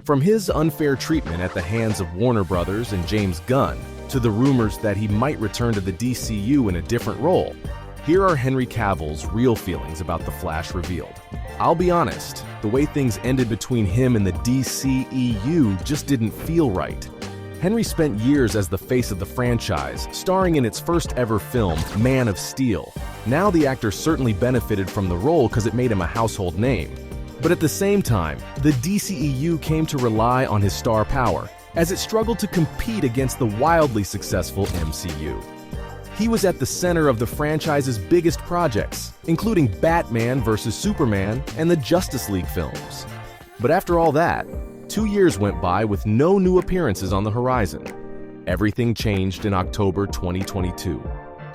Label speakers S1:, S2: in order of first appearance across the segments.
S1: From his unfair treatment at the hands of Warner Brothers and James Gunn, to the rumors that he might return to the DCU in a different role, here are Henry Cavill's real feelings about The Flash revealed. I'll be honest, the way things ended between him and the DCEU just didn't feel right. Henry spent years as the face of the franchise, starring in its first ever film, Man of Steel. Now the actor certainly benefited from the role because it made him a household name. But at the same time, the DCEU came to rely on his star power, as it struggled to compete against the wildly successful MCU. He was at the center of the franchise's biggest projects, including Batman vs. Superman and the Justice League films. But after all that, 2 years went by with no new appearances on the horizon. Everything changed in October 2022,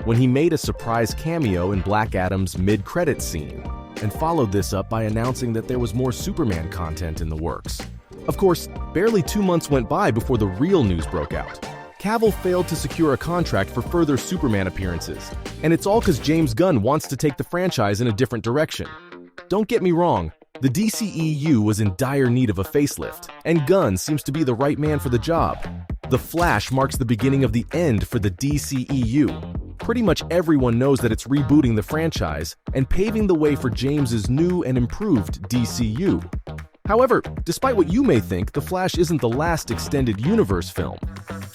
S1: when he made a surprise cameo in Black Adam's mid-credits scene, and followed this up by announcing that there was more Superman content in the works. Of course, barely 2 months went by before the real news broke out. Cavill failed to secure a contract for further Superman appearances, and it's all because James Gunn wants to take the franchise in a different direction. Don't get me wrong, the DCEU was in dire need of a facelift, and Gunn seems to be the right man for the job. The Flash marks the beginning of the end for the DCEU. Pretty much everyone knows that it's rebooting the franchise and paving the way for James's new and improved DCU. However, despite what you may think, The Flash isn't the last extended universe film.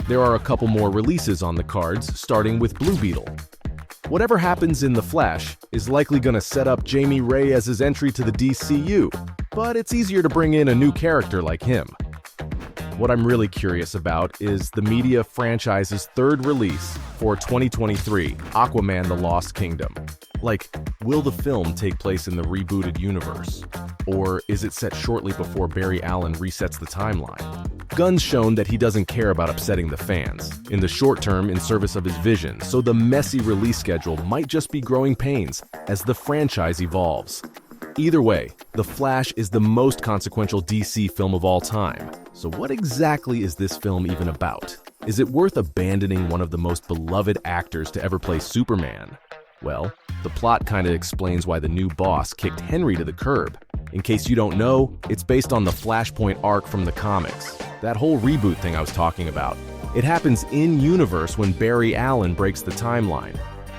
S1: There are a couple more releases on the cards, starting with Blue Beetle. Whatever happens in The Flash is likely going to set up Jamie Reyes' entry to the DCU, but it's easier to bring in a new character like him. What I'm really curious about is the media franchise's third release for 2023, Aquaman: The Lost Kingdom. Like, will the film take place in the rebooted universe? Or is it set shortly before Barry Allen resets the timeline? Gunn's shown that he doesn't care about upsetting the fans, in the short term in service of his vision, so the messy release schedule might just be growing pains as the franchise evolves. Either way, The Flash is the most consequential DC film of all time. So what exactly is this film even about? Is it worth abandoning one of the most beloved actors to ever play Superman? Well, the plot kinda explains why the new boss kicked Henry to the curb. In case you don't know, it's based on the Flashpoint arc from the comics. That whole reboot thing I was talking about. It happens in-universe when Barry Allen breaks the timeline.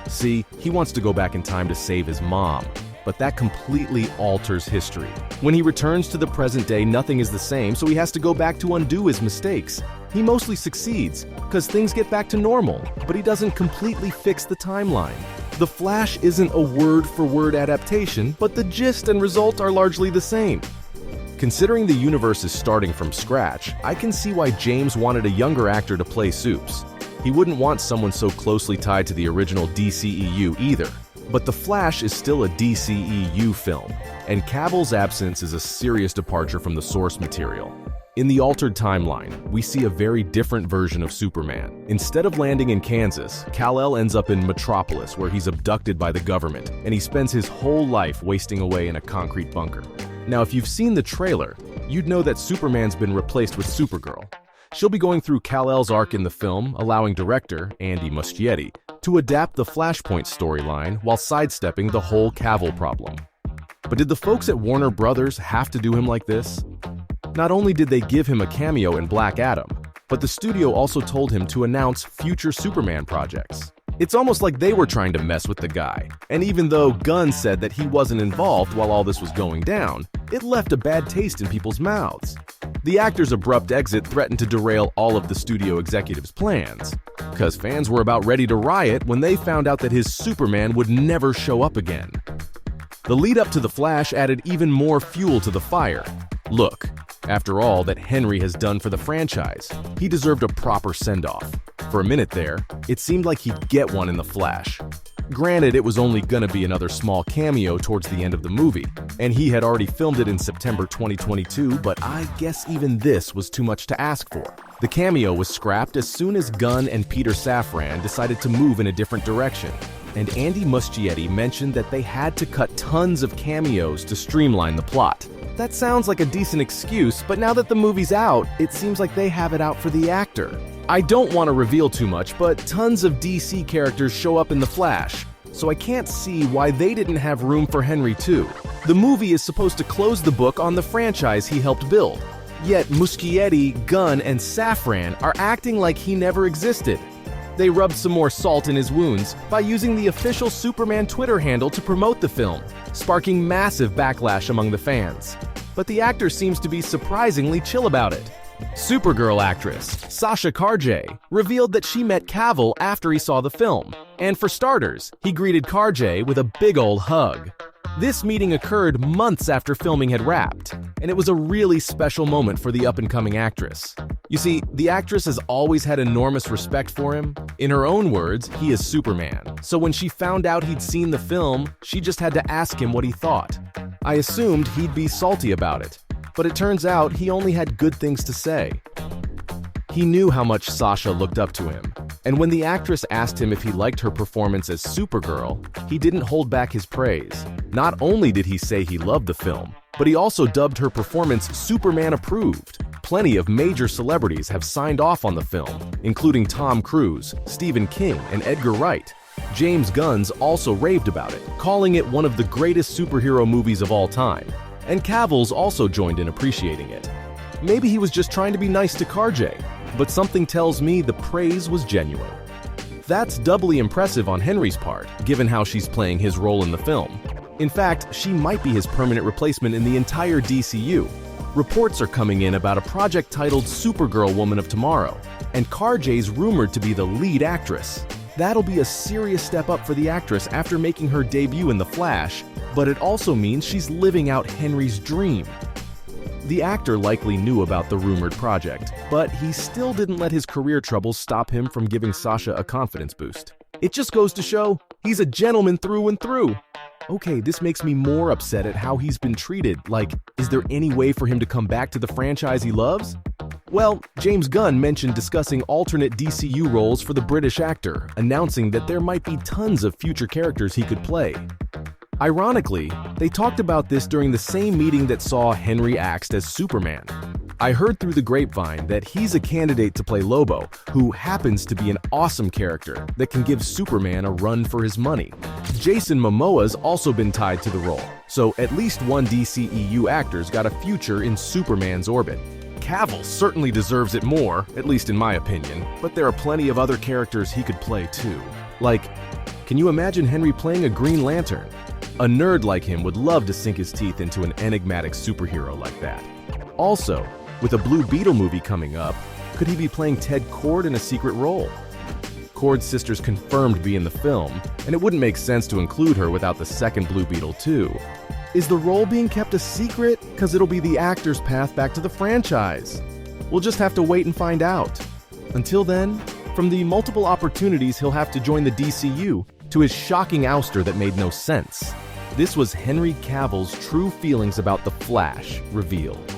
S1: See, he wants to go back in time to save his mom, but that completely alters history. When he returns to the present day, nothing is the same, so he has to go back to undo his mistakes. He mostly succeeds, because things get back to normal, but he doesn't completely fix the timeline. The Flash isn't a word-for-word adaptation, but the gist and result are largely the same. Considering the universe is starting from scratch, I can see why James wanted a younger actor to play Supes. He wouldn't want someone so closely tied to the original DCEU either. But The Flash is still a DCEU film, and Cavill's absence is a serious departure from the source material. In the altered timeline, we see a very different version of Superman. Instead of landing in Kansas, Kal-El ends up in Metropolis, where he's abducted by the government, and he spends his whole life wasting away in a concrete bunker. Now, if you've seen the trailer, you'd know that Superman's been replaced with Supergirl. She'll be going through Kal-El's arc in the film, allowing director, Andy Muschietti, to adapt the Flashpoint storyline while sidestepping the whole Cavill problem. But did the folks at Warner Brothers have to do him like this? Not only did they give him a cameo in Black Adam, but the studio also told him to announce future Superman projects. It's almost like they were trying to mess with the guy, and even though Gunn said that he wasn't involved while all this was going down, it left a bad taste in people's mouths. The actor's abrupt exit threatened to derail all of the studio executives' plans, because fans were about ready to riot when they found out that his Superman would never show up again. The lead-up to The Flash added even more fuel to the fire. Look, after all that Henry has done for the franchise, he deserved a proper send-off. For a minute there, it seemed like he'd get one in The Flash. Granted, it was only gonna be another small cameo towards the end of the movie, and he had already filmed it in September 2022, but I guess even this was too much to ask for. The cameo was scrapped as soon as Gunn and Peter Safran decided to move in a different direction, and Andy Muschietti mentioned that they had to cut tons of cameos to streamline the plot. That sounds like a decent excuse, but now that the movie's out, it seems like they have it out for the actor. I don't want to reveal too much, but tons of DC characters show up in The Flash, so I can't see why they didn't have room for Henry too. The movie is supposed to close the book on the franchise he helped build. Yet Muschietti, Gunn, and Safran are acting like he never existed. They rubbed some more salt in his wounds by using the official Superman Twitter handle to promote the film, sparking massive backlash among the fans. But the actor seems to be surprisingly chill about it. Supergirl actress Sasha Carjay revealed that she met Cavill after he saw the film, and for starters, he greeted Carjay with a big ol' hug. This meeting occurred months after filming had wrapped, and it was a really special moment for the up-and-coming actress. You see, the actress has always had enormous respect for him. In her own words, he is Superman. So when she found out he'd seen the film, she just had to ask him what he thought. I assumed he'd be salty about it, but it turns out he only had good things to say. He knew how much Sasha looked up to him, and when the actress asked him if he liked her performance as Supergirl, he didn't hold back his praise. Not only did he say he loved the film, but he also dubbed her performance Superman approved. Plenty of major celebrities have signed off on the film, including Tom Cruise, Stephen King, and Edgar Wright. James Gunn's also raved about it, calling it one of the greatest superhero movies of all time, and Cavill's also joined in appreciating it. Maybe he was just trying to be nice to Carjay, but something tells me the praise was genuine. That's doubly impressive on Henry's part, given how she's playing his role in the film. In fact, she might be his permanent replacement in the entire DCU. Reports are coming in about a project titled Supergirl Woman of Tomorrow, and Carjay's rumored to be the lead actress. That'll be a serious step up for the actress after making her debut in The Flash, but it also means she's living out Henry's dream. The actor likely knew about the rumored project, but he still didn't let his career troubles stop him from giving Sasha a confidence boost. It just goes to show he's a gentleman through and through. Okay, this makes me more upset at how he's been treated. Like, is there any way for him to come back to the franchise he loves? Well, James Gunn mentioned discussing alternate DCU roles for the British actor, announcing that there might be tons of future characters he could play. Ironically, they talked about this during the same meeting that saw Henry axed as Superman. I heard through the grapevine that he's a candidate to play Lobo, who happens to be an awesome character that can give Superman a run for his money. Jason Momoa's also been tied to the role, so at least one DCEU actor's got a future in Superman's orbit. Cavill certainly deserves it more, at least in my opinion, but there are plenty of other characters he could play too. Like, can you imagine Henry playing a Green Lantern? A nerd like him would love to sink his teeth into an enigmatic superhero like that. Also, with a Blue Beetle movie coming up, could he be playing Ted Kord in a secret role? Kord's sister's confirmed to be in the film, and it wouldn't make sense to include her without the second Blue Beetle too. Is the role being kept a secret? Because it'll be the actor's path back to the franchise. We'll just have to wait and find out. Until then, from the multiple opportunities he'll have to join the DCU, to his shocking ouster that made no sense, this was Henry Cavill's true feelings about The Flash revealed.